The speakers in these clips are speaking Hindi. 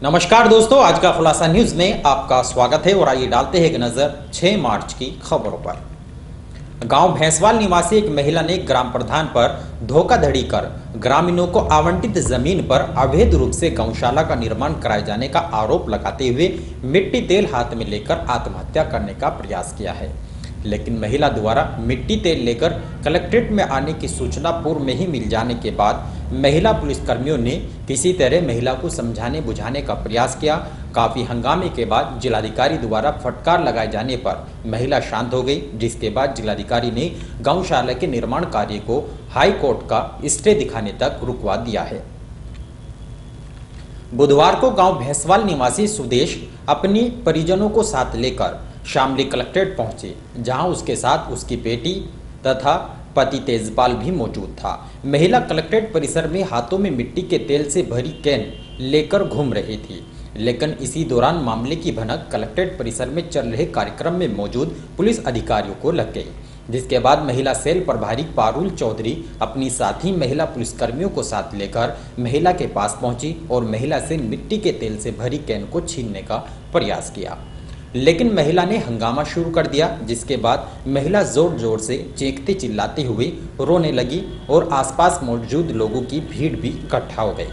नमस्कार दोस्तों, आज का खुलासा न्यूज में आपका स्वागत है और आइए डालते हैं एक नजर 6 मार्च की खबरों पर। गांव भैंसवाल निवासी एक महिला ने ग्राम प्रधान पर धोखाधड़ी कर ग्रामीणों को आवंटित जमीन पर अवैध रूप से गौशाला का निर्माण कराए जाने का आरोप लगाते हुए मिट्टी तेल हाथ में लेकर आत्महत्या करने का प्रयास किया है। लेकिन महिला द्वारा मिट्टी तेल लेकर कलेक्ट्रेट में आने की सूचना पूर्व में ही मिल जाने के बाद महिला पुलिसकर्मियों ने किसी तरह महिला को समझाने बुझाने का प्रयास किया। काफी हंगामे के बाद जिलाधिकारी द्वारा फटकार लगाए जाने पर महिला शांत हो गई, जिसके बाद जिलाधिकारी ने गौशाला के निर्माण कार्य को हाई कोर्ट का स्टे दिखाने तक रुकवा दिया है। बुधवार को गांव भैंसवाल निवासी सुदेश अपनी परिजनों को साथ लेकर शामली कलेक्ट्रेट पहुंचे, जहां उसके साथ उसकी बेटी तथा पति तेजपाल भी मौजूद था। महिला कलेक्ट्रेट परिसर में हाथों में मिट्टी के तेल से भरी कैन लेकर घूम रही थी, लेकिन इसी दौरान मामले की भनक कलेक्ट्रेट परिसर में चल रहे कार्यक्रम में मौजूद पुलिस अधिकारियों को लग गई, जिसके बाद महिला सेल प्रभारी पारुल चौधरी अपनी साथी महिला पुलिसकर्मियों को साथ लेकर महिला के पास पहुंची और महिला से मिट्टी के तेल से भरी कैन को छीनने का प्रयास किया, लेकिन महिला ने हंगामा शुरू कर दिया, जिसके बाद महिला जोर जोर से चीखते चिल्लाते हुए रोने लगी और आसपास मौजूद लोगों की भीड़ भी इकट्ठा हो गई।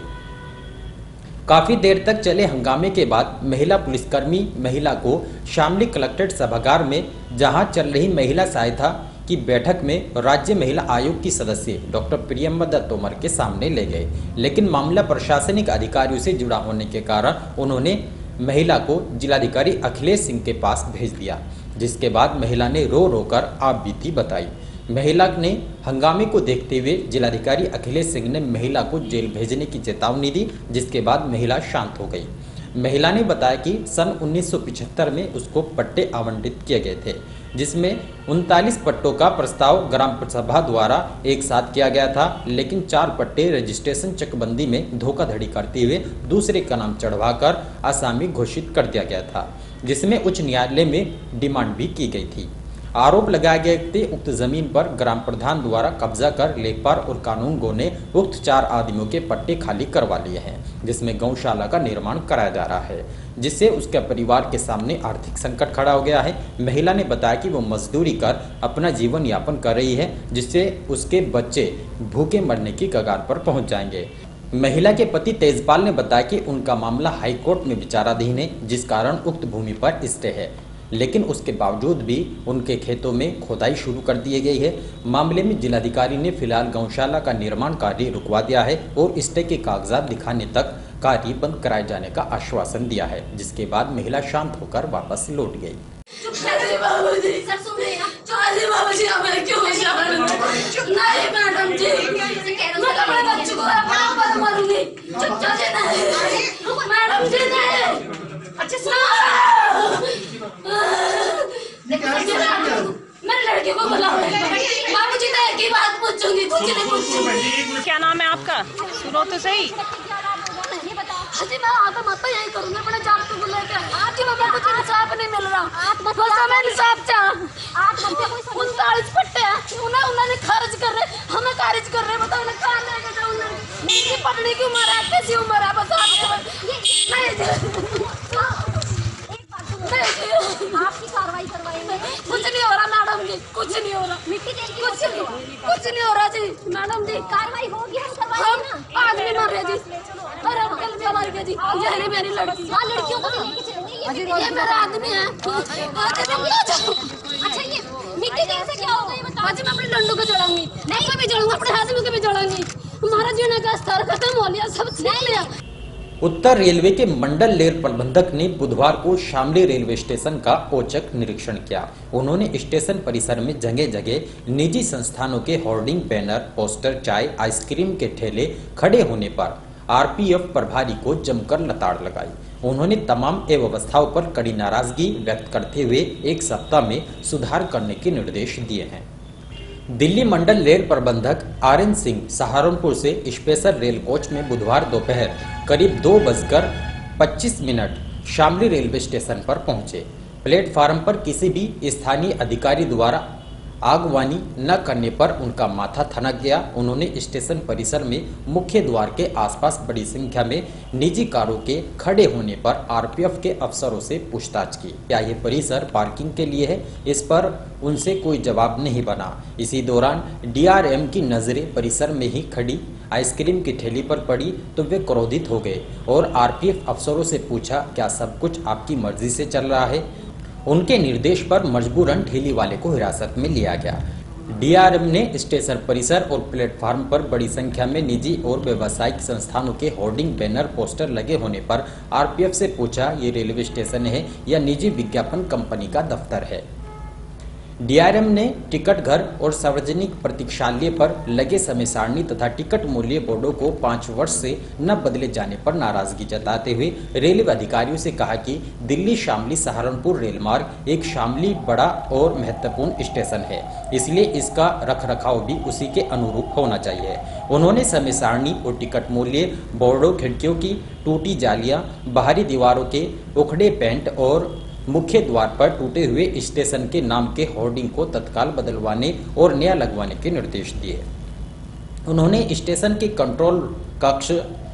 काफी देर तक चले हंगामे के बाद महिला पुलिसकर्मी महिला को शामली कलेक्ट्रेट सभागार में, जहां चल रही महिला सहायता की बैठक में राज्य महिला आयोग की सदस्य डॉक्टर प्रियंवदा तोमर के सामने ले गए, लेकिन मामला प्रशासनिक अधिकारियों से जुड़ा होने के कारण उन्होंने महिला को जिलाधिकारी अखिलेश सिंह के पास भेज दिया, जिसके बाद महिला ने रो रो कर आप बीती बताई। महिला ने हंगामे को देखते हुए जिलाधिकारी अखिलेश सिंह ने महिला को जेल भेजने की चेतावनी दी, जिसके बाद महिला शांत हो गई। महिला ने बताया कि सन 1975 में उसको पट्टे आवंटित किए गए थे, जिसमें 39 पट्टों का प्रस्ताव ग्राम सभा द्वारा एक साथ किया गया था, लेकिन 4 पट्टे रजिस्ट्रेशन चकबंदी में धोखाधड़ी करते हुए दूसरे का नाम चढ़वाकर आसामी घोषित कर दिया गया था, जिसमें उच्च न्यायालय में डिमांड भी की गई थी। आरोप लगाया गया कि उक्त जमीन पर ग्राम प्रधान द्वारा कब्जा कर लेखपाल और कानूनगो ने उक्त 4 आदमियों के पट्टे खाली करवा लिए हैं, जिसमें गौशाला का निर्माण कराया जा रहा है, जिससे उसके परिवार के सामने आर्थिक संकट खड़ा हो गया है। महिला ने बताया कि वो मजदूरी कर अपना जीवन यापन कर रही है, जिससे उसके बच्चे भूखे मरने की कगार पर पहुंच जाएंगे। महिला के पति तेजपाल ने बताया कि उनका मामला हाईकोर्ट में विचाराधीन है, जिस कारण उक्त भूमि पर स्टे है, लेकिन उसके बावजूद भी उनके खेतों में खोदाई शुरू कर दी गई है। मामले में जिलाधिकारी ने फिलहाल गौशाला का निर्माण कार्य रुकवा दिया है और स्टे के कागजात दिखाने तक कार्य बंद कराए जाने का आश्वासन दिया है, जिसके बाद महिला शांत होकर वापस लौट गई। मेरे लड़के को बुलाओ, बाबूजी तो एक ही बात पूछूंगी, कुछ नहीं पूछूंगी। क्या नाम है आपका? सुनो तो सही। हाजी मैं आता मत यही करूंगा, अपने जान को बुला के आज की बाबा कुछ इंसाफ नहीं मिल रहा, बस हमें इंसाफ चाहिए। 39 पट्टे हैं, उन्होंने खारिज कर रहे, हमें खारिज कर रहे, बताओ उन्हें कहाँ लेके जाऊँ? मेरी पढ़ने की उम्र है, कैसी उम्र है, बस आपकी कार्रवाई करवाएंगे। कुछ नहीं हो रहा मैडम जी, कुछ नहीं हो रहा, मिट्टी तेल की कुछ नहीं हो रहा जी मैडम जी। कार्रवाई होगी, हम हम करवाएंगे ना। आदमी मर रहे जी, अरे हम कल भी मर गए जी, यही मेरी लड़की। हाँ, लड़कियों को भी लेके चलेंगे। ये मेरा आदमी है। अच्छा, ये मिट्टी तेल से क्या होगा ये बताओ। आज मैं अपने लंडू को जलाऊंगी, नहीं भी जलाऊंगा, अपने आदमी को भी जलाऊंगी। हमारा जीने का स्तर खत्म हो लिया, सब छीन लिया। उत्तर रेलवे के मंडल रेल प्रबंधक ने बुधवार को शामली रेलवे स्टेशन का औचक निरीक्षण किया। उन्होंने स्टेशन परिसर में जगह जगह निजी संस्थानों के होर्डिंग, बैनर, पोस्टर, चाय आइसक्रीम के ठेले खड़े होने पर आरपीएफ प्रभारी को जमकर लताड़ लगाई। उन्होंने तमाम अव्यवस्थाओं पर कड़ी नाराजगी व्यक्त करते हुए एक सप्ताह में सुधार करने के निर्देश दिए हैं। दिल्ली मंडल रेल प्रबंधक आरएन सिंह सहारनपुर से स्पेशल रेल कोच में बुधवार दोपहर करीब 2:25 शामली रेलवे स्टेशन पर पहुंचे। प्लेटफार्म पर किसी भी स्थानीय अधिकारी द्वारा आगवानी न करने पर उनका माथा ठनक गया। उन्होंने स्टेशन परिसर में मुख्य द्वार के आसपास बड़ी संख्या में निजी कारों के खड़े होने पर आरपीएफ के अफसरों से पूछताछ की। क्या ये परिसर पार्किंग के लिए है? इस पर उनसे कोई जवाब नहीं बना। इसी दौरान डीआरएम की नजरें परिसर में ही खड़ी आइसक्रीम की ठेली पर पड़ी तो वे क्रोधित हो गए और आरपीएफ अफसरों से पूछा, क्या सब कुछ आपकी मर्जी से चल रहा है? उनके निर्देश पर मजबूरन ठेली वाले को हिरासत में लिया गया। डीआरएम ने स्टेशन परिसर और प्लेटफार्म पर बड़ी संख्या में निजी और व्यावसायिक संस्थानों के होर्डिंग, बैनर, पोस्टर लगे होने पर आरपीएफ से पूछा, ये रेलवे स्टेशन है या निजी विज्ञापन कंपनी का दफ्तर है? डीआरएम ने टिकट घर और सार्वजनिक प्रतीक्षालय पर लगे समय सारणी तथा टिकट मूल्य बोर्डों को 5 वर्ष से न बदले जाने पर नाराजगी जताते हुए रेलवे अधिकारियों से कहा कि दिल्ली शामली सहारनपुर रेलमार्ग एक शामली बड़ा और महत्वपूर्ण स्टेशन है, इसलिए इसका रखरखाव भी उसी के अनुरूप होना चाहिए। उन्होंने समय सारणी और टिकट मूल्य बोर्डों, खिड़कियों की टूटी जालियां, बाहरी दीवारों के उखड़े पेंट और मुख्य द्वार पर टूटे हुए स्टेशन के नाम के होर्डिंग को तत्काल बदलवाने और नया लगवाने के निर्देश दिए। उन्होंने स्टेशन के कंट्रोल कक्ष,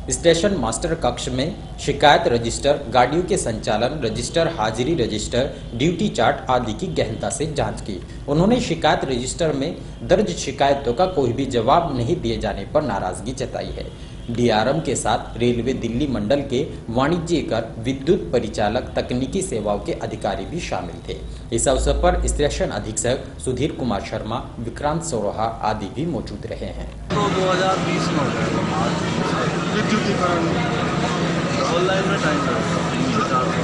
स्टेशन मास्टर कक्ष में शिकायत रजिस्टर, गाड़ियों के संचालन रजिस्टर, हाजिरी रजिस्टर, ड्यूटी चार्ट आदि की गहनता से जांच की। उन्होंने शिकायत रजिस्टर में दर्ज शिकायतों का कोई भी जवाब नहीं दिए जाने पर नाराजगी जताई है। डीआरएम के साथ रेलवे दिल्ली मंडल के वाणिज्यकर, विद्युत परिचालक, तकनीकी सेवाओं के अधिकारी भी शामिल थे। इस अवसर पर स्टेशन अधीक्षक सुधीर कुमार शर्मा, विक्रांत सरोहा आदि भी मौजूद रहे हैं। तो 2020 में हो जाएगा विद्युतीकरण, ऑनलाइन में टाइम लगता है,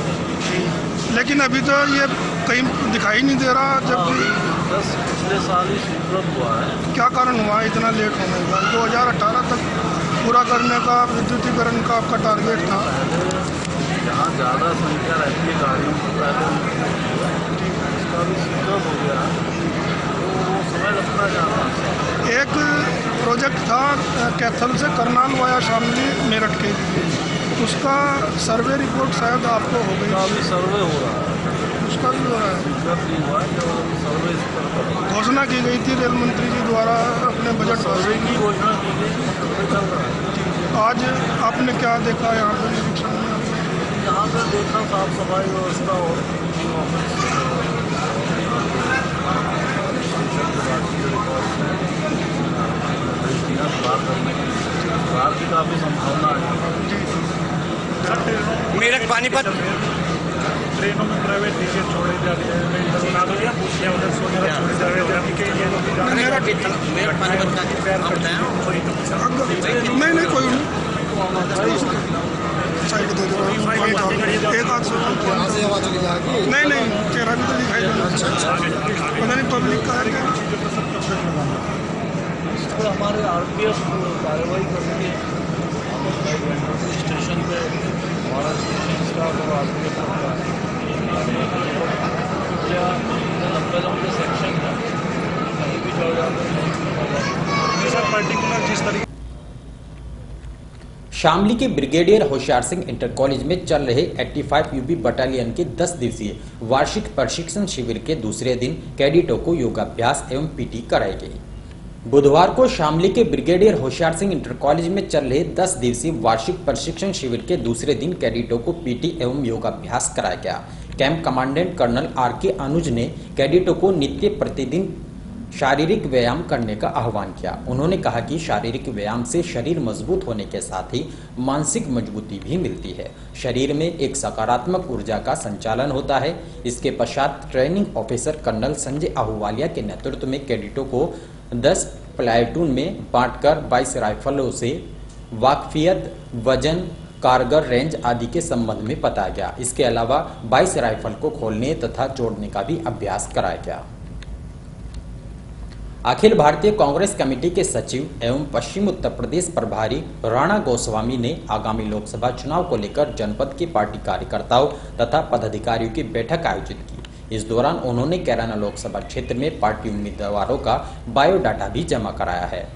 लेकिन अभी तो ये कहीं दिखाई नहीं दे रहा। जबकि पिछले साल ही स्वीकृत हुआ है। क्या कारण हुआ इतना लेट होने का? 2018 तक पूरा करने का विद्युतीकरण का आपका टारगेट था। जहाँ ज़्यादा संख्या रहती है गाड़ियों की, पहले इसका भी स्वीकृत हो गया तो वो समय लगता ज़्यादा। एक प्रोजेक्ट था कैथल से करनाल वाया शामली मेरठ के लिए, उसका सर्वे रिपोर्ट शायद आपको हो गई। अभी सर्वे हो रहा है, उसका भी हो रहा है। स्वीकृत नहीं हुआ है, जो सर्वे घोषणा की गई थी रेल मंत्री जी द्वारा अपने बजट सर्वे की घोषणा की गई, सर्वे चल रहा है। आज आपने क्या देखा यहाँ पर निरीक्षण में? यहाँ पर देखा साफ सफाई व्यवस्था और सुधार करने की सुधार की काफ़ी संभावना है। मेरठ पानीपत ट्रेनों में प्राइवेट टीचर छोड़े जाते हैं, उधर सोने छोड़े जा रहे हैं। मेरठ पानीपत का आप बताएं। नहीं कोई साइड दे दो, एक हाथ से नहीं चेहरा भी तो दिखाई दे, पता नहीं पब्लिक का है। हमारे आरपीएफ कार्रवाई करेंगे स्टेशन पे, हमारा स्टेशन स्टाफ और आरपीएफ लंबे सेक्शन है, कहीं भी चल जाते पर्टिकुलर जिस तरीके शामली के brigadier Hoshiyar Singh inter college में चल रहे 85 यूबी बटालियन के 10 दिवसीय वार्षिक प्रशिक्षण शिविर के दूसरे दिन कैडेटों को योगाभ्यास एवं पीटी कराई गई। बुधवार को शामली के brigadier Hoshiyar Singh inter college में चल रहे 10 दिवसीय वार्षिक प्रशिक्षण शिविर के दूसरे दिन कैडेटों को पीटी एवं योगाभ्यास कराया गया। Camp commandant colonel R K. Anuj ने कैडेटों को नित्य प्रतिदिन शारीरिक व्यायाम करने का आह्वान किया। उन्होंने कहा कि शारीरिक व्यायाम से शरीर मजबूत होने के साथ ही मानसिक मजबूती भी मिलती है। शरीर में एक सकारात्मक ऊर्जा का संचालन होता है। इसके पश्चात ट्रेनिंग ऑफिसर कर्नल संजय आहूवालिया के नेतृत्व में कैडेटों को 10 प्लाटून में बांटकर 22 राइफलों से वाकफियत, वजन, कारगर, रेंज आदि के संबंध में बताया गया। इसके अलावा 22 राइफल को खोलने तथा जोड़ने का भी अभ्यास कराया गया। अखिल भारतीय कांग्रेस कमेटी के सचिव एवं पश्चिम उत्तर प्रदेश प्रभारी राणा गोस्वामी ने आगामी लोकसभा चुनाव को लेकर जनपद के पार्टी कार्यकर्ताओं तथा पदाधिकारियों की बैठक आयोजित की। इस दौरान उन्होंने कैराना लोकसभा क्षेत्र में पार्टी उम्मीदवारों का बायोडाटा भी जमा कराया है।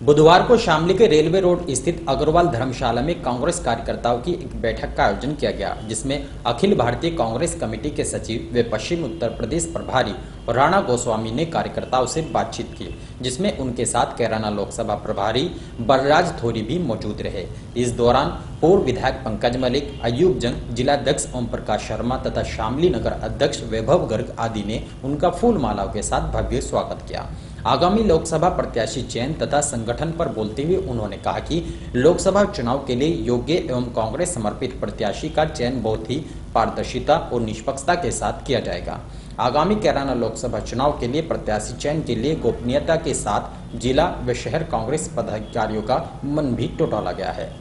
बुधवार को शामली के रेलवे रोड स्थित अग्रवाल धर्मशाला में कांग्रेस कार्यकर्ताओं की एक बैठक का आयोजन किया गया, जिसमें अखिल भारतीय कांग्रेस कमेटी के सचिव व पश्चिम उत्तर प्रदेश प्रभारी राणा गोस्वामी ने कार्यकर्ताओं से बातचीत की, जिसमें उनके साथ कैराना लोकसभा प्रभारी बलराज थोरी भी मौजूद रहे। इस दौरान पूर्व विधायक पंकज मलिक, अयूब जंग, जिलाध्यक्ष ओम प्रकाश शर्मा तथा शामली नगर अध्यक्ष वैभव गर्ग आदि ने उनका फूल मालाओं के साथ भव्य स्वागत किया। आगामी लोकसभा प्रत्याशी चयन तथा संगठन पर बोलते हुए उन्होंने कहा कि लोकसभा चुनाव के लिए योग्य एवं कांग्रेस समर्पित प्रत्याशी का चयन बहुत ही पारदर्शिता और निष्पक्षता के साथ किया जाएगा। आगामी कैराना लोकसभा चुनाव के लिए प्रत्याशी चयन के लिए गोपनीयता के साथ जिला व शहर कांग्रेस पदाधिकारियों का मन भी टटोला गया है।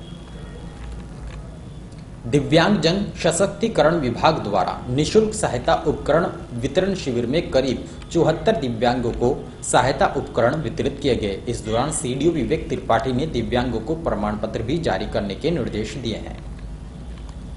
दिव्यांगजन सशक्तिकरण विभाग द्वारा निःशुल्क सहायता उपकरण वितरण शिविर में करीब 74 दिव्यांगों को सहायता उपकरण वितरित किए गए। इस दौरान सीडीओ विवेक त्रिपाठी ने दिव्यांगों को प्रमाण पत्र भी जारी करने के निर्देश दिए हैं।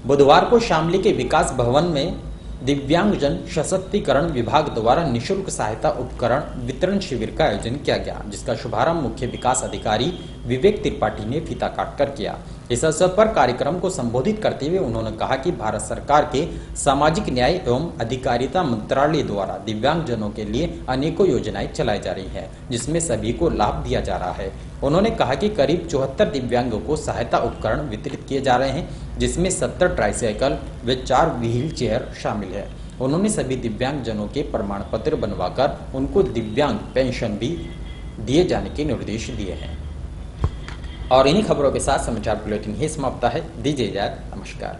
बुधवार को शामली के विकास भवन में दिव्यांगजन सशक्तिकरण विभाग द्वारा निःशुल्क सहायता उपकरण वितरण शिविर का आयोजन किया गया, जिसका शुभारंभ मुख्य विकास अधिकारी विवेक त्रिपाठी ने फीता काटकर किया। इस अवसर पर कार्यक्रम को संबोधित करते हुए उन्होंने कहा कि भारत सरकार के सामाजिक न्याय एवं अधिकारिता मंत्रालय द्वारा दिव्यांगजनों के लिए अनेकों योजनाएं चलाई जा रही हैं, जिसमें सभी को लाभ दिया जा रहा है। उन्होंने कहा कि करीब 74 दिव्यांगों को सहायता उपकरण वितरित किए जा रहे हैं, जिसमें 70 ट्राईसाइकिल व 4 व्हील चेयर शामिल है। उन्होंने सभी दिव्यांगजनों के प्रमाण पत्र बनवाकर उनको दिव्यांग पेंशन भी दिए जाने के निर्देश दिए हैं। और इन्हीं खबरों के साथ समाचार बुलेटिन ही समाप्त है। दीजिए इजाजत, नमस्कार।